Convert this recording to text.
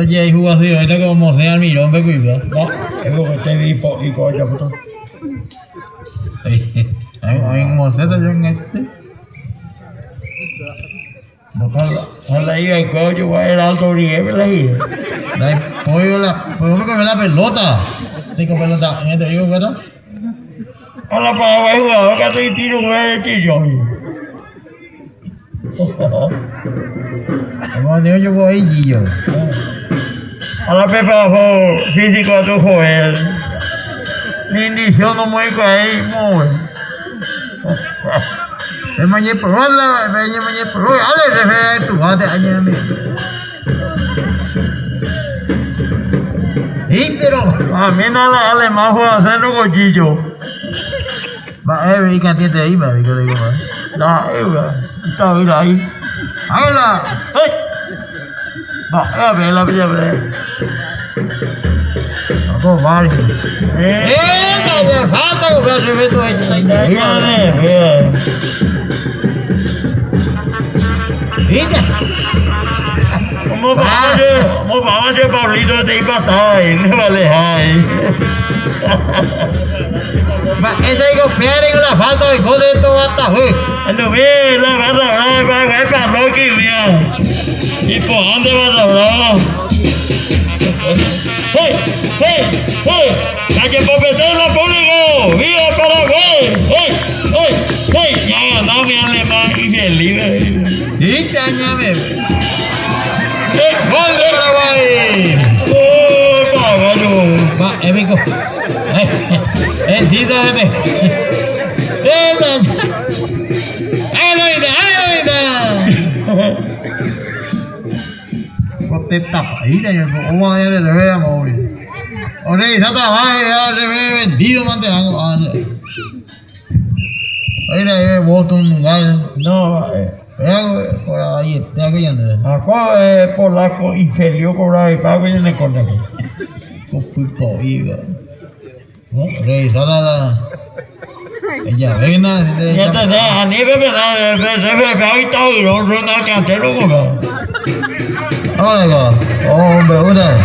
Dạy hùa thì ở đây có một xe ăn mì đó với quỷ nữa. Đó, cái bộ cái TV bỏ đi coi cho tôi. Anh một xe tôi cho nghe. Nó lấy cái cơ chứ vậy là tôi đi mới lấy. Đây, tôi là mấy con là phải lót à. Thì có phải là tạo nghe thấy không cái đó. Là bảo vậy hùa cái tôi tí đâu về chỉ rồi. Mà nếu như có ấy gì rồi. Ahora preparo físico tu joven. Ni yo no me caí muy. Me mañé por la, me mañé por hoy. Ale de fe tu hade año me. Y pero a mí no la ale más fue hacer lo cochillo. Va vi que tiene ahí, va vi que digo va. Da, está ahí. Hágala. Va, ve la vida, ve. Có ba đi. Này phá tao về rồi về tôi này. Này về. Ít à. Mua bảo chứ bảo lý tôi đi bắt tay, nó là lệ hại. Mà em thấy có phê đi là phá tôi có đến tôi bắt tao hơi. Anh đừng biết là bắt đầu là phải phạt lỗi kiểu nha. Y por dónde vas a hablar? ¡Hey! ¡Hey! ¡Hey! ¡Calle Popetén la público! ¡Viva Paraguay! ¡Hey! ¡Hey! ¡Hey! Ya ganó mi alemán y mi libre. ¿Y qué añade? ¡Hey! ¡Gol de Paraguay! ¡Oh, caballo! Va, amigo. Sí, déjame. Tiếp tập ấy này cũng qua đây là về ngồi ở đây sao ta hay về đi đâu mà để ăn rồi ấy này vô tung ngay no có là gì cái gì nữa có polaco inferior có ra cái gì này còn đây có phụ bỏ gì vậy đây sao là giờ đây nè giờ đây anh ấy về cái tôi rồi nó càng thế đúng không ôi god, béo đây.